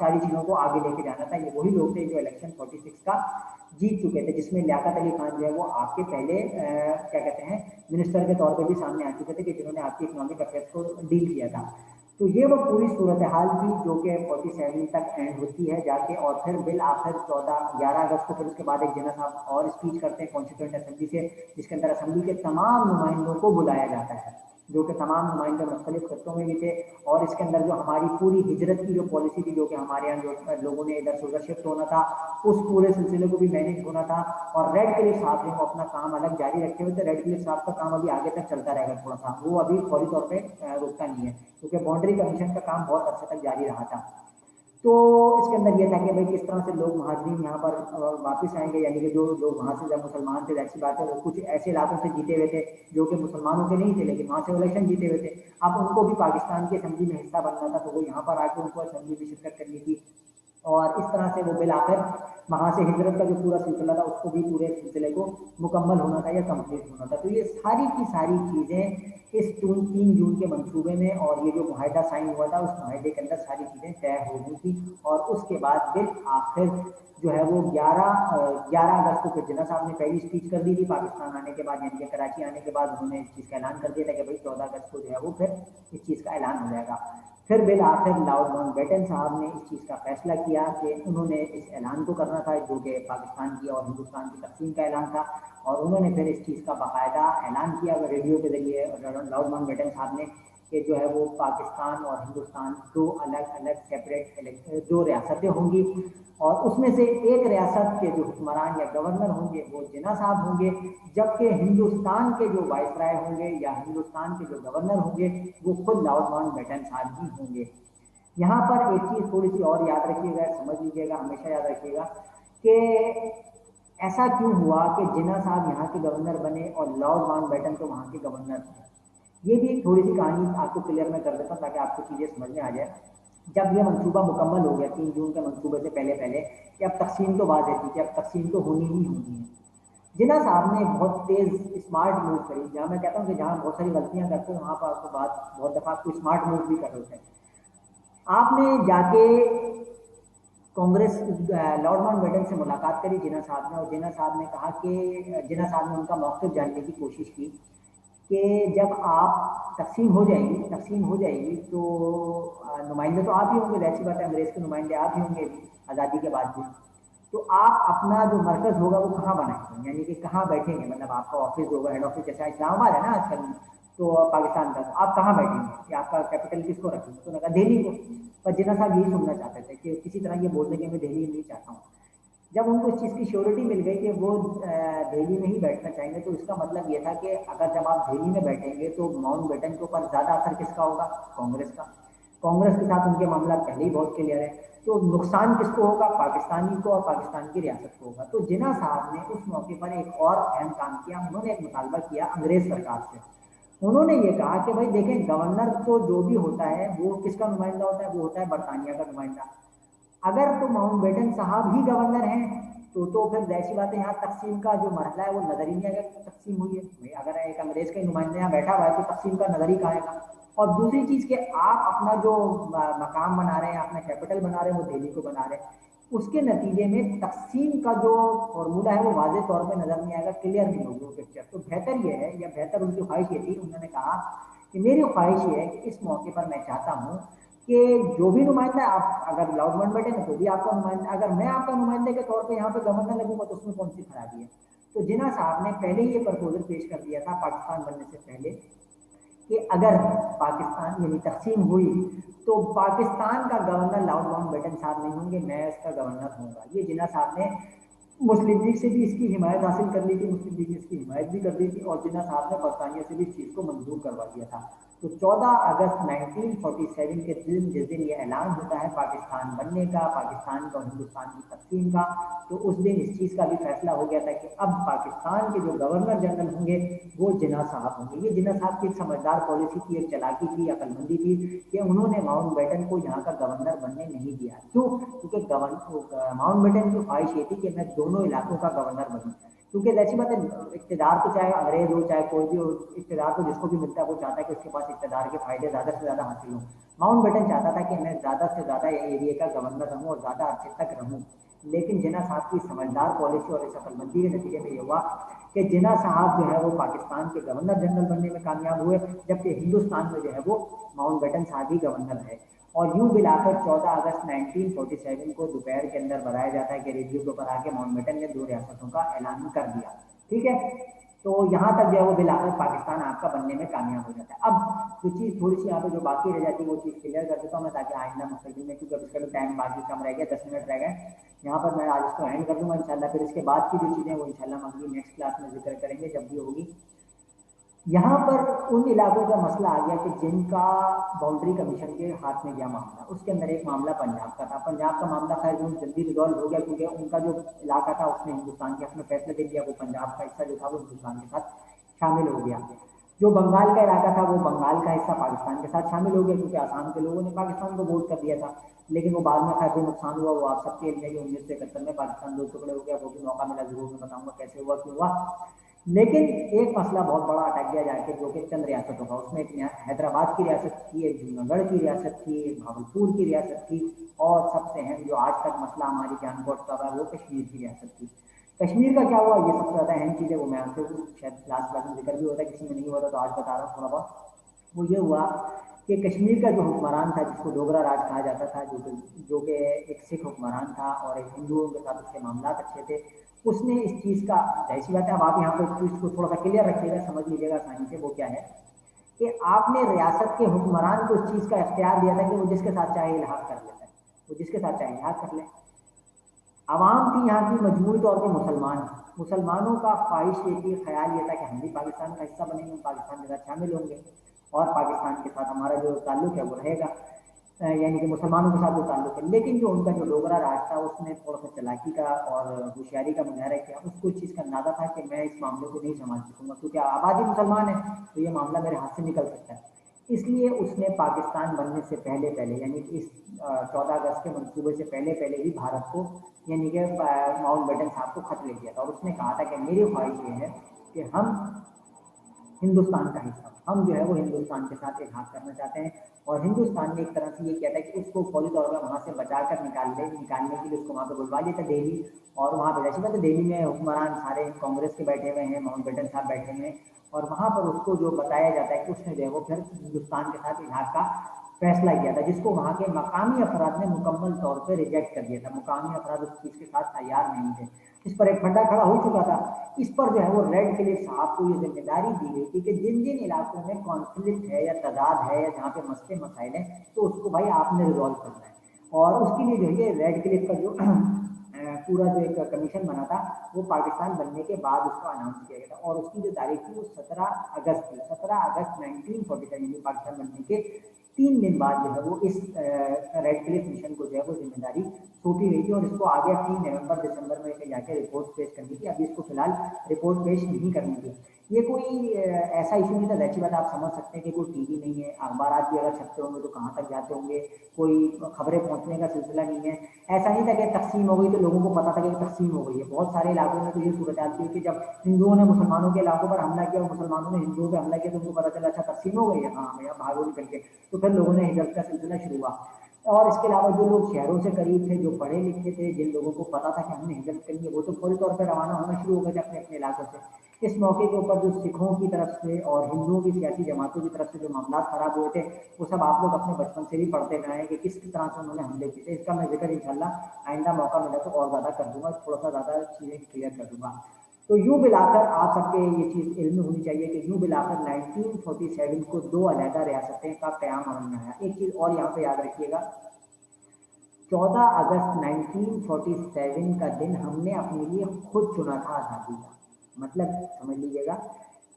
सारी चीज़ों को आगे लेके जाना था। ये वही लोग थे जो इलेक्शन 46 का जीत चुके थे, जिसमें लियाकत अली खान जो है वो आपके पहले क्या कहते हैं मिनिस्टर के तौर पे भी सामने आ चुके थे, कि जिन्होंने आपकी इकोनॉमिक अफेयर्स को डील किया था। तो ये वो पूरी सूरत हाल थी जो कि 47 तक एंड होती है जाके, और फिर बिल आखिर 11 अगस्त को फिर उसके बाद एक जिन्ना साहब और स्पीच करते हैं कॉन्स्टिट्यूंट असेंबली से, जिसके अंदर असेंबली के तमाम नुमाइंदों को बुलाया जाता है, जो कि तमाम नुमाइंदे मुख्तलिफ खत्ों में भी थे। और इसके अंदर जो हमारी पूरी हिजरत की जो पॉलिसी थी, जो कि हमारे यहाँ जो लोगों ने इधर से उधर शिफ्ट होना था, उस पूरे सिलसिले को भी मैनेज होना था। और रेड क्लिफ साहब ने वो अपना काम अलग जारी रखे हुए थे। रेड क्लिफ साहब का काम अभी आगे तक चलता रहेगा, थोड़ा सा वो अभी फौरी तौर पर रुकता नहीं है, क्योंकि बाउंड्री कमीशन का काम बहुत अर्से तक जारी रहा था। तो इसके अंदर ये था कि भाई किस तरह से लोग महाजरीन यहाँ पर वापस आएंगे, यानी कि जो लोग वहाँ से जब मुसलमान थे, ऐसी बात है वो कुछ ऐसे इलाकों से जीते हुए थे जो कि मुसलमानों के नहीं थे, लेकिन वहाँ से इलेक्शन जीते हुए थे। अब उनको भी पाकिस्तान की असेंबली में हिस्सा बनना था, तो वो यहाँ पर आके उनको असेंबली में शिरकत करनी थी। और इस तरह से वो बिल आखिर वहाँ से हिजरत का जो पूरा सिलसिला था उसको भी पूरे सिलसिले को मुकम्मल होना था या कंप्लीट होना था। तो ये सारी की सारी चीज़ें इस 3 जून के मंसूबे में, और ये जो मुआहदा साइन हुआ था उस मुआहदे के अंदर सारी चीज़ें तय हो गई थी। और उसके बाद बिल आखिर जो है वो 11 अगस्त को फिर जिन्ना साहब ने पहली स्पीच कर दी थी पाकिस्तान आने के बाद, यानी कि कराची आने के बाद उन्होंने इस चीज़ का ऐलान कर दिया था कि भाई 14 अगस्त को जो है वो फिर इस चीज़ का ऐलान हो जाएगा। फिर बिल आखिर लॉर्ड माउंटबेटन साहब ने इस चीज़ का फैसला किया कि उन्होंने इस ऐलान को करना था, जो कि पाकिस्तान की और हिंदुस्तान की तकसीम का ऐलान था। और उन्होंने फिर इस चीज़ का बाकायदा ऐलान किया रेडियो के ज़रिए लॉर्ड माउंटबेटन साहब ने, कि जो है वो पाकिस्तान और हिंदुस्तान दो अलग अलग सेपरेट दो रियासतें होंगी, और उसमें से एक रियासत के जो हुक्मरान या गवर्नर होंगे वो जिन्ना साहब होंगे, जबकि हिंदुस्तान के जो वाइसराय होंगे या हिंदुस्तान के जो गवर्नर होंगे वो खुद लॉर्ड माउंटबेटन साहब ही होंगे। यहाँ पर एक चीज़ थोड़ी सी और याद रखिएगा, समझ लीजिएगा, हमेशा याद रखिएगा कि ऐसा क्यों हुआ कि जिन्ना साहब यहाँ के गवर्नर बने और लॉर्ड माउंटबेटन तो वहाँ के गवर्नर थे। ये भी थोड़ी सी कहानी आपको क्लियर मैं कर देता हूँ ताकि आपको चीज़ें समझ में आ जाए। जब ये मंसूबा मुकम्मल हो गया 3 जून के मंसूबे से पहले पहले, कि अब तकसीम तो वाज़ेह थी कि अब तकसीम तो होनी ही होनी है, जिन्ना साहब ने बहुत तेज़ स्मार्ट मूव करी। जहाँ मैं कहता हूँ कि जहाँ बहुत सारी गलतियाँ करते हैं वहाँ पर आपको बात बहुत दफ़ा आपको स्मार्ट मूव भी कर होते हैं। आपने जाके कांग्रेस लॉर्ड माउंटबेटन से मुलाकात करी जिन्ना साहब ने, और जिन्ना साहब ने कहा कि जिन्ना साहब ने उनका मौक़िफ़ जानने की कोशिश की कि जब आप तकसीम हो जाएगी तो नुमाइंदे तो आप ही होंगे, वैसी बात है, अंग्रेज़ के नुमाइंदे आप ही होंगे आज़ादी के बाद भी। तो आप अपना जो मरकज़ होगा वो कहाँ बनाएंगे, यानी कि कहाँ बैठेंगे, मतलब आपका ऑफिस होगा, हेड ऑफिस जैसा इस्लामाबाद है ना आजकल तो पाकिस्तान का, तो आप कहाँ बैठेंगे कि आपका कैपिटल किसको रखेंगे, तो लगा दिल्ली को। पर जिन्ना साहब यही सुनना चाहते थे कि किसी तरह ये बोल दें कि मैं दिल्ली नहीं चाहता हूँ। जब उनको इस चीज़ की श्योरिटी मिल गई कि वो दिल्ली में ही बैठना चाहेंगे, तो इसका मतलब ये था कि अगर जब आप दिल्ली में बैठेंगे तो माउंटबेटन के ऊपर ज़्यादा असर किसका होगा, कांग्रेस का। कांग्रेस के साथ उनके मामला पहले ही बहुत क्लियर है, तो नुकसान किसको होगा, पाकिस्तानी को और पाकिस्तान की रियासत को होगा। तो जिन्ना साहब ने उस मौके पर एक और अहम काम किया, उन्होंने एक मुतालबा किया अंग्रेज़ सरकार से। उन्होंने ये कहा कि भाई देखें, गवर्नर तो जो भी होता है वो किसका नुमाइंदा होता है, वो होता है बरतानिया का नुमाइंदा। अगर तो माउंटबेटन साहब ही गवर्नर हैं तो फिर ज़ाहिर-सी बात है यहाँ तक़सीम का जो मरहला है वो नज़र ही नहीं आएगा कि तक़सीम हुई है। भाई अगर एक अंग्रेज़ का नुमाइंदा यहाँ बैठा हुआ है तो तक़सीम का नज़र ही कहाँ आएगा। और दूसरी चीज़ कि आप अपना जो मकाम बना रहे हैं, अपना कैपिटल बना रहे हैं, वो दिल्ली को बना रहे हैं, उसके नतीजे में तक़सीम का जो फ़ॉर्मूला है वो वाज़ेह तौर पे नज़र नहीं आएगा, क्लियर नहीं होगी वो पिक्चर। तो बेहतर ये है, या बेहतर उनकी ख्वाहिश ये थी, उन्होंने कहा कि मेरी ख्वाहिश ये है कि इस मौके पर मैं चाहता हूँ कि जो भी नुमाइंदा आप अगर लाउड माउंटबेटन है तो भी आपका नुमाइंदा, अगर मैं आपका नुमाइंदे के तौर पे यहाँ पे गवर्नर लगूंगा तो उसमें कौन सी खराबी है। तो जिन्ना साहब ने पहले ही ये प्रपोजल पेश कर दिया था पाकिस्तान बनने से पहले कि अगर पाकिस्तान यानी तकसीम हुई तो पाकिस्तान का गवर्नर लाउड माउंटबेटन साहब नहीं होंगे, मैं इसका गवर्नर होऊंगा। ये जिन्ना साहब ने मुस्लिम लीग से भी इसकी हिमायत हासिल कर ली थी, मुस्लिम लीग ने इसकी हिमायत भी कर दी थी, और जिन्ना साहब ने बरतानिया से भी इस चीज़ को मंजूर करवा दिया था। तो 14 अगस्त 1947 के दिन जिस दिन ये ऐलान होता है पाकिस्तान बनने का, पाकिस्तान का और हिंदुस्तान की तकसीम का, तो उस दिन इस चीज़ का भी फैसला हो गया था कि अब पाकिस्तान के जो गवर्नर जनरल होंगे वो जिन्ना साहब होंगे। ये जिन्ना साहब की एक समझदार पॉलिसी थी, एक चालाकी थी, अकलमंदी थी कि उन्होंने माउंटबेटन को यहाँ का गवर्नर बनने नहीं दिया। क्यों? क्योंकि माउंटबेटन की ख्वाहिश ये थी कि मैं दोनों इलाकों का गवर्नर बनूँ। क्योंकि ऐसी बात है, इक़्तिदार तो चाहे अंग्रेज हो चाहे कोई भी हो, इक़्तिदार तो जिसको भी मिलता है वो चाहता है कि उसके पास इक़्तिदार के फायदे ज़्यादा से ज़्यादा हासिल हों। माउंटबेटन चाहता था कि मैं ज़्यादा से ज़्यादा एरिया का गवर्नर रहूँ और ज़्यादा अर्से तक रहूँ। लेकिन जिन्ना साहब की समझदार पॉलिसी और इस अकलमंदी के नतीजे में ये हुआ कि जिन्ना साहब जो है वो पाकिस्तान के गवर्नर जनरल बनने में कामयाब हुए, जबकि हिंदुस्तान में जो है वो माउंटबेटन साहब ही गवर्नर रहे। और यूं मिलाकर 14 अगस्त 1947 को दोपहर के अंदर बताया जाता है कि रेडियो के ऊपर आके माउंटबेटन ने 2 रियासतों का ऐलान कर दिया। ठीक है, तो यहाँ तक जो है वो बिल आकर पाकिस्तान आपका बनने में कामयाब हो जाता है। अब जो चीज़ थोड़ी सी यहाँ पे जो बाकी रह जाती है वो चीज़ क्लियर कर देता हूँ मैं, ताकि आइंदा मुस्तकबिल में, क्योंकि इसका भी टाइम बाकी कम रह गया, 10 मिनट रह गए यहाँ पर। मैं आज इसको एंड कर दूंगा इंशाल्लाह। फिर इसके बाद की जो चीज़ें वो इंशाल्लाह हम अगली नेक्स्ट क्लास में जिक्र करेंगे जब भी होगी। यहाँ पर उन इलाकों का मसला आ गया कि जिनका बाउंड्री कमीशन के हाथ में गया मामला, उसके अंदर एक मामला पंजाब का था। पंजाब का मामला खैर जो जल्दी रिजॉल्व हो गया, क्योंकि उनका जो इलाका था उसने हिंदुस्तान के अपने फैसले दे दिया, वो पंजाब का हिस्सा जो था वो हिंदुस्तान के साथ शामिल हो गया। जो बंगाल का इलाका था वो बंगाल का हिस्सा पाकिस्तान के साथ शामिल हो गया, क्योंकि आसाम के लोगों ने पाकिस्तान को वोट कर दिया था। लेकिन वो बाद में खैर जो नुकसान हुआ वो आप सबके लिए, 1971 में पाकिस्तान 2 टुकड़े हो गया, वो भी मौका मिला जरूर मैं बताऊंगा कैसे हुआ क्यों हुआ। लेकिन एक मसला बहुत बड़ा अटक गया जाके, जो कि चंद रियासतों का, उसमें एक हैदराबाद की रियासत थी, एक जूनागढ़ की रियासत थी, एक भागलपुर की रियासत थी, और सबसे अहम जो आज तक मसला हमारी जान को अटका हुआ है वो कश्मीर की रियासत थी। कश्मीर का क्या हुआ, ये सबसे ज़्यादा अहम चीज़ है, वो मैं आपसे शायद लास्ट क्लास में जिक्र भी होता है, किसी में नहीं हुआ था तो आज बता रहा हूँ थोड़ा बहुत। वो ये हुआ कि कश्मीर का जो हुक्मरान था, जिसको डोगरा राज कहा जाता था, जो कि एक सिख हुक्मरान था और एक हिंदुओं के साथ उसके मामला अच्छे थे, उसने इस चीज़ का, जाहिर सी बात है, अब आप यहाँ पर चीज़ को थोड़ा सा क्लियर रखिएगा, समझ लीजिएगा आसानी से। वो क्या है कि आपने रियासत के हुक्मरान को इस चीज़ का इख्तियार दिया था कि वो जिसके साथ चाहे इल्हाक कर लेता है, वो जिसके साथ चाहे इल्हाक कर ले। आवाम थी यहाँ की मजमूई तौर पर मुसलमान, मुसलमानों का ख्वाहिश ये थी, ख्याल ये था कि हम भी पाकिस्तान का हिस्सा बनेंगे, पाकिस्तान के साथ शामिल होंगे और पाकिस्तान के साथ हमारा जो ताल्लुक है वो रहेगा, यानी कि मुसलमानों के साथ वो ताल्लुक है। लेकिन जो उनका जो डोगरा राज था उसने थोड़ा सा चालाकी का और होशियारी का मुजाहरा किया। उसको इस चीज़ का अंदाजा था कि मैं इस मामले को नहीं संभाल सकूंगा, क्योंकि आबादी मुसलमान है तो ये मामला मेरे हाथ से निकल सकता है। इसलिए उसने पाकिस्तान बनने से पहले पहले, यानी कि इस 14 अगस्त के मंसूबे से पहले पहले ही भारत को, यानी कि माउंटबेटन साहब को खत लिख दिया था, और उसने कहा था कि मेरी ख्वाहिश ये है कि हम हिंदुस्तान का हिस्सा, हम जो है वो हिंदुस्तान के साथ इल्हाक करना चाहते हैं। और हिंदुस्तान ने एक तरह से ये किया था कि उसको फौरी तौर पर वहाँ से बचा कर निकालने के लिए उसको वहाँ पर बुलवा लिया था दिल्ली। और वहाँ पर जैसे बात है, दिल्ली में हुक्मरान सारे कांग्रेस के बैठे हुए हैं, माउंटबेटन साहब बैठे हुए हैं, और वहाँ पर उसको जो बताया जाता है कि उसने जो है वो फिर हिंदुस्तान के साथ इल्हाक का फैसला किया था, जिसको वहाँ के मकामी अफराद ने मुकम्मल तौर पर रिजेक्ट कर दिया था। मुकामी अफराद उस चीज़ के साथ तैयार नहीं थे। इस पर एक फंडा खड़ा हो चुका था। इस पर जो है वो रेड क्लिफ साहब को ये जिम्मेदारी दी गई थी कि जिन जिन इलाकों में कॉन्फ्लिक्ट है या तजाद है या जहाँ पे मसले मसाइल हैं, तो उसको भाई आपने रिजॉल्व करना है। और उसके लिए जो है रेड क्लिफ का जो पूरा जो एक कमीशन बना था वो पाकिस्तान बनने के बाद उसको अनाउंस किया गया था, और उसकी जो तारीख थी वो 17 अगस्त थी, 17 अगस्त 1947 पाकिस्तान बनने के 3 दिन बाद जो है वो इस रेड क्लिफ मिशन को जो है वो जिम्मेदारी सौंपी गई थी और इसको आगे 3 नवंबर दिसंबर में इसे जाके रिपोर्ट पेश करनी थी। अभी इसको फिलहाल रिपोर्ट पेश नहीं करनी थी। ये कोई ऐसा इशू नहीं था, वैसी बात आप समझ सकते हैं कि कोई टीवी नहीं है, अखबार भी अगर छपते होंगे तो कहाँ तक जाते होंगे, कोई खबरें पहुँचने का सिलसिला नहीं है। ऐसा नहीं था कि तकसीम हो गई तो लोगों को पता था कि तकसीम हो गई है। बहुत सारे इलाकों में तो ये सूरत हाल थी कि जब हिंदुओं ने मुसलमानों के इलाकों पर हमला किया और मुसलमानों ने हिंदुओं पर हमला किया तो उनको पता चला अच्छा तकसीम हो गई है, हाँ भैया भागो निकल के, तो फिर लोगों ने हिजरत का सिलसिला शुरू हुआ। और इसके अलावा जो लोग शहरों से करीब थे, जो पढ़े लिखे थे, जिन लोगों को पता था कि हमने हिजरत करनी है, वो तो फौरी तौर पर रवाना होना शुरू हो गए थे अपने अपने इलाकों से। इस मौके के ऊपर जो सिखों की तरफ से और हिंदुओं की सियासी जमातों की तरफ से जो मामला खराब हुए थे, वो सब आप लोग अपने बचपन से भी पढ़ते रहे हैं कि किस तरह से उन्होंने हमले किए थे। इसका मैं जिक्र इंशाल्लाह आइंदा मौका मिला तो और ज़्यादा कर दूंगा, थोड़ा सा ज़्यादा चीज़ें क्लियर कर दूंगा। तो यूँ मिलाकर आप सबके ये चीज़ इल्म होनी चाहिए कि यूँ मिलाकर 1947 को 2 अलहदा रियासतें का क़याम अमल में आया। एक चीज़ और यहाँ पे याद रखिएगा, 14 अगस्त 1947 का दिन हमने अपने लिए खुद चुना था आज़ादी का। मतलब समझ लीजिएगा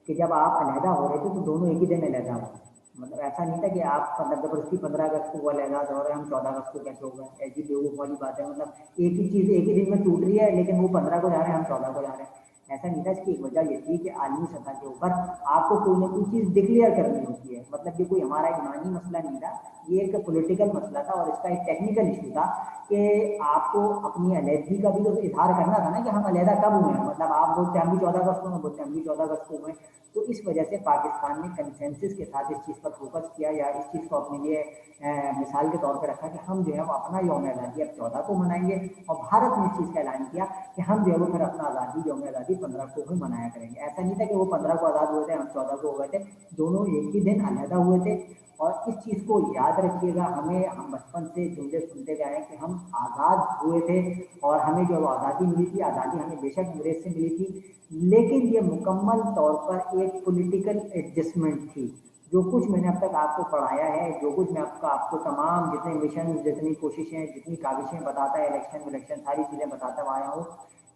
कि जब आप अलहदा हो रहे थे तो दोनों एक ही दिन अलहदा हो रहे थे। मतलब ऐसा नहीं था कि आप मतलब जबरदस्ती 15 अगस्त को वो अलहदा हो रहे हैं, हम 14 अगस्त को कैसे हो गए, ऐसी बेवकूफ़ वाली बात है। मतलब एक ही चीज़ एक ही दिन में टूट रही है, लेकिन वो 15 को जा रहे हैं, हम 14 को जा रहे हैं। ऐसा नहीं था। इसकी एक वजह ये थी कि आलमी सतह के ऊपर आपको कोई ना कोई चीज़ डिक्लेयर करनी होती है। मतलब ये कोई हमारा ईमानी मसला नहीं था, ये एक पॉलिटिकल मसला था और इसका एक टेक्निकल इशू था कि आपको अपनी अलहदगी का भी तो इजहार करना था ना कि हम अलहदा कब हुए हैं। मतलब आप बोलते हैं हम भी 14 अगस्त को, बोलते हैं हम भी 14 अगस्त को हुए। तो इस वजह से पाकिस्तान ने कंसेंसस के साथ इस चीज़ पर फोकस किया या इस चीज़ को अपने लिए मिसाल के तौर पर रखा कि हम जो है वो अपना यौम आज़ादी अब 14 को मनाएंगे, और भारत ने इस चीज़ का ऐलान किया कि हम जो है वो फिर अपना आज़ादी यौम आज़ादी 15 को ही मनाया करेंगे। ऐसा नहीं था कि वो 15 को आज़ाद हुए थे, हम 14 को हो गए थे, दोनों एक ही दिन अलहदा हुए थे। और इस चीज़ को याद रखिएगा, हमें हम बचपन से जुमले सुनते गए हैं कि हम आज़ाद हुए थे और हमें जो आज़ादी मिली थी, आज़ादी हमें बेशक अंग्रेज से मिली थी, लेकिन ये मुकम्मल तौर पर एक पॉलिटिकल एडजस्टमेंट थी। जो कुछ मैंने अब तक आपको पढ़ाया है, जो कुछ मैं आपको तमाम जितने मिशन, जितनी कोशिशें, जितनी काविशें बताता है, इलेक्शन सारी चीज़ें बताता आया हूँ,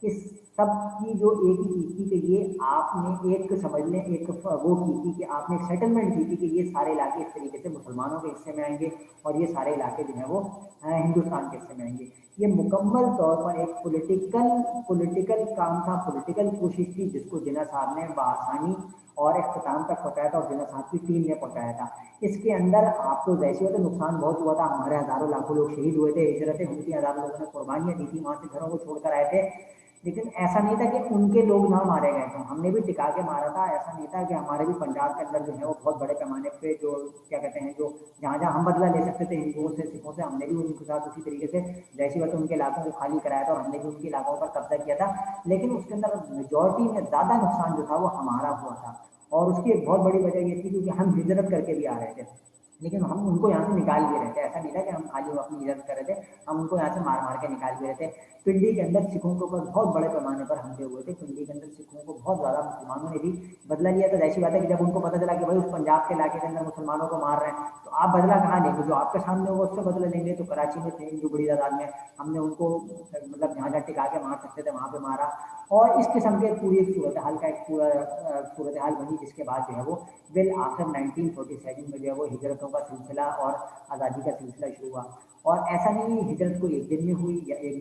इस सब की जो एक ही चीज़ थी कि ये आपने एक समझ लें एक वो की थी कि आपने एक सेटलमेंट की थी कि ये सारे इलाके इस तरीके से मुसलमानों के हिस्से में आएंगे और ये सारे इलाके जो है वो हिंदुस्तान के हिस्से में आएंगे। ये मुकम्मल तौर पर एक पॉलिटिकल काम था, पॉलिटिकल कोशिश थी, जिसको जिन्ना साहब ने बआसानी और इख्तिताम तक पहुँचाया था और जिन्ना साहब की टीम ने पहुँचाया था। इसके अंदर आपको जैसे हो तो नुकसान बहुत हुआ था, हमारे हज़ारों लाखों लोग शहीद हुए थे, हिजरतें हुई थी, हज़ारों लोगों ने कुर्बानियाँ दी थी, वहाँ से घरों को छोड़कर आए थे। लेकिन ऐसा नहीं था कि उनके लोग ना मारे गए थे, हमने भी टिका के मारा था। ऐसा नहीं था कि हमारे भी पंजाब के अंदर जो है वो बहुत बड़े पैमाने पे जो क्या कहते हैं, जो जहाँ जहाँ हम बदला ले सकते थे हिंदुओं से, सिखों से, हमने भी उनके साथ उसी तरीके से जैसी बात उनके इलाकों को खाली कराया था और हमने भी उनके इलाकों पर कब्जा किया था। लेकिन उसके अंदर मेजॉरिटी में ज़्यादा नुकसान जो था वो हमारा हुआ था, और उसकी एक बहुत बड़ी वजह ये थी क्योंकि हम हिजरत करके भी आ रहे थे, लेकिन हम उनको यहाँ से निकाल भी रहे थे। ऐसा नहीं था कि हम खाली अपनी हिजरत कर रहे थे, हम उनको यहाँ से मार मार के निकाल भी रहे थे। पिंडी के अंदर सिखों के ऊपर बहुत बड़े पैमाने पर हमले हुए थे, पिंडी के अंदर सिखों को बहुत ज़्यादा मुसलमानों ने भी बदला लिया। तो ऐसी बात है कि जब उनको पता चला कि भाई उस पंजाब के इलाके के अंदर मुसलमानों को मार रहे हैं, तो आप बदला कहाँ लेंगे, जो आपके सामने होगा उससे बदला लेंगे। तो कराची में थे हिंदू बड़ी तादाद में, हमने उनको मतलब जहाँ जहाँ टिका के मार सकते थे वहाँ पे मारा। और इस किस्म के पूरी एक सूरत हाल का एक पूरा सूरत हाल बनी, जिसके बाद जो है वो बिल आखिर 1947 में जो है वो हिजरतों का सिलसिला और आज़ादी का सिलसिला शुरू हुआ। और ऐसा नहीं है हिजरत को एक दिन में हुई या एक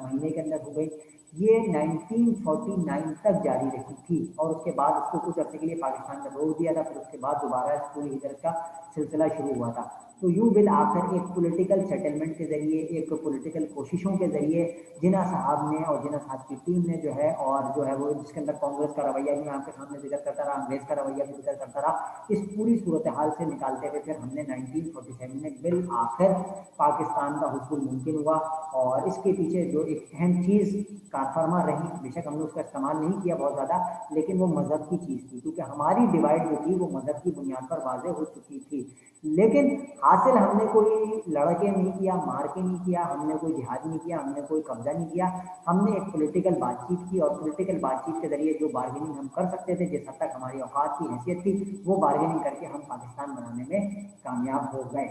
महीने के अंदर हो गई, ये 1949 तक जारी रही थी और उसके बाद उसको कुछ अर्से के लिए पाकिस्तान ने रोक दिया था, फिर उसके बाद दोबारा इस पूरी हिजरत का सिलसिला शुरू हुआ था। तो यूँ बिल आखिर एक पॉलिटिकल सेटलमेंट के ज़रिए, एक पॉलिटिकल कोशिशों के ज़रिए जिन्ना साहब ने और जिन्ना साहब की टीम ने जो है, और जो है वो जिसके अंदर कांग्रेस का रवैया भी मैं आपके सामने जिक्र करता रहा, अंग्रेज़ का रवैया भी जिक्र करता रहा, इस पूरी सूरत हाल से निकालते हुए फिर हमने 1947 में बिल आखिर पाकिस्तान का हुस्न मुमकिन हुआ। और इसके पीछे जो एक अहम चीज़ कारफरमा रही, बेशक हमने उसका इस्तेमाल नहीं किया बहुत ज़्यादा, लेकिन वो मज़हब की चीज़ थी, क्योंकि हमारी डिवाइड जो थी वो मज़हब की बुनियाद पर वाज़ेह हो चुकी थी। लेकिन हासिल हमने कोई लड़के नहीं किया, मार के नहीं किया, हमने कोई जिहाद नहीं किया, हमने कोई कब्जा नहीं किया, हमने एक पॉलिटिकल बातचीत की और पॉलिटिकल बातचीत के ज़रिए जो बार्गेनिंग हम कर सकते थे, जिस हद तक हमारी औकात की हैसियत थी, वो बार्गेनिंग करके हम पाकिस्तान बनाने में कामयाब हो गए।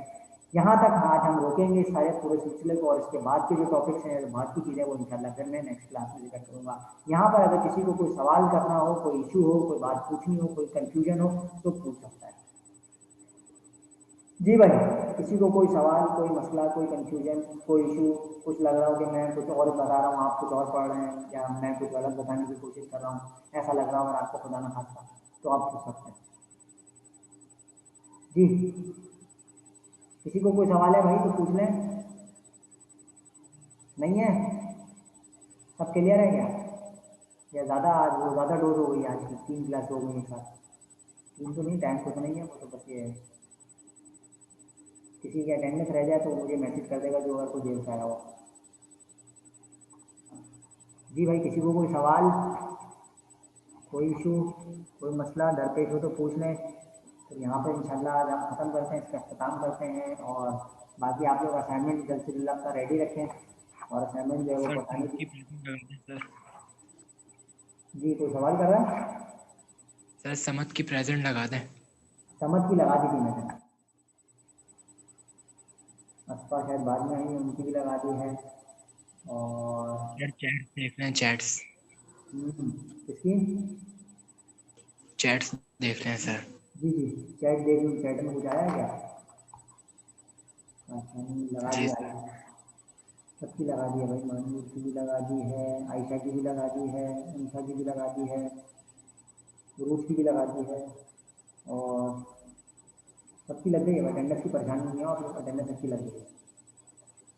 यहाँ तक आज हम रोकेंगे इस सारे पूरे सिलसिले को, और इसके बाद के जो टॉपिक्स हैं, जो बाद की चीज़ें, वो इंशाल्लाह फिर मैं नेक्स्ट क्लास में जिक्र करूँगा। यहाँ पर अगर किसी को कोई सवाल करना हो, कोई इशू हो, कोई बात पूछनी हो, कोई कन्फ्यूजन हो, तो पूछ सकता है। जी भाई, किसी को कोई सवाल, कोई मसला, कोई कंफ्यूजन, कोई इशू, कुछ लग रहा हो कि मैं कुछ और बता रहा हूँ, आप कुछ और पढ़ रहे हैं, या मैं कुछ गलत बताने की कोशिश कर रहा हूँ, ऐसा लग रहा हो अगर आपको खुदा ना खास्ता, तो आप पूछ सकते हैं। जी, किसी को कोई सवाल है भाई तो पूछ लें। नहीं है? सब क्लियर है क्या? या ज़्यादा आज वो ज़्यादा डोज हो गई आज की, 3 क्लास हो गई एक साथ। 3 तो नहीं, टाइम कुछ नहीं है, वो तो बस ये है। किसी की अटेंडेंस रह जाए तो मुझे मैसेज कर देगा जो अगर कोई देर से आया हो। जी भाई, किसी को कोई सवाल, कोई इशू, कोई मसला दरपेश हो तो पूछ लें। तो यहाँ पर इंशाल्लाह आज हम ख़त्म करते हैं, इसका अख्ताम करते हैं। और बाकी आप लोग असाइनमेंट जल्द से जल्द अपना रेडी रखें, और असाइनमेंट जो है वो सर पढ़ाने समझ की। की प्रेजेंट लगा दें सर। जी, कोई सवाल कर रहा है? सर समझ की प्रेजेंट लगा दें। समझ की लगा दी थी मैंने, असफा शायद बाद में आई, उनकी भी लगा दी है। और सर चैट्स देख रहे हैं, चैट्स किसकी? चैट्स देख रहे हैं सर। जी जी, चैट देख लूँ, चैट में कुछ आया क्या? अच्छा नहीं, लगा जी दिया सर। है। सबकी लगा दी है भाई, मानवीर की भी लगा दी है, आयशा की भी लगा दी है, उनसा की भी लगा दी है, रूथ की भी लगा दी है। और सबकी लग गई है, अटेंडेंस की परेशानी नहीं है, और अटेंडेंस सबकी लग गई है।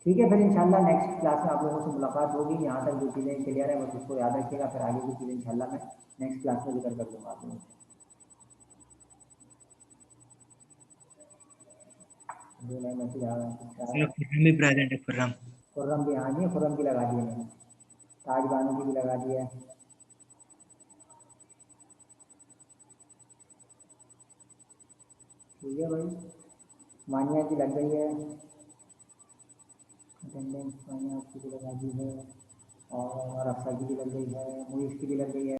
ठीक है, फिर इंशाल्लाह नेक्स्ट क्लास में आप लोगों से मुलाकात होगी। यहाँ तक जो चीज़ें क्लियर है बस उसको याद रखिएगा, फिर आगे की चीज़ें इंशाल्लाह मैं नेक्स्ट क्लास में जिक्र कर दूँगा आप लोगों से। जो नए मैसेज आ रहा सर है। खुर्रम भी प्रेजेंट है, खुर्रम। खुर्रम भी हाँ जी, खुर्रम की लगा दी है मैंने, ताज बानो की भी लगा दी है। ठीक है भाई, मानिया की लग गई है अटेंडेंस, मानिया की भी लगा दी है। और अफसा की भी लग गई है, मुइस की भी लग गई है।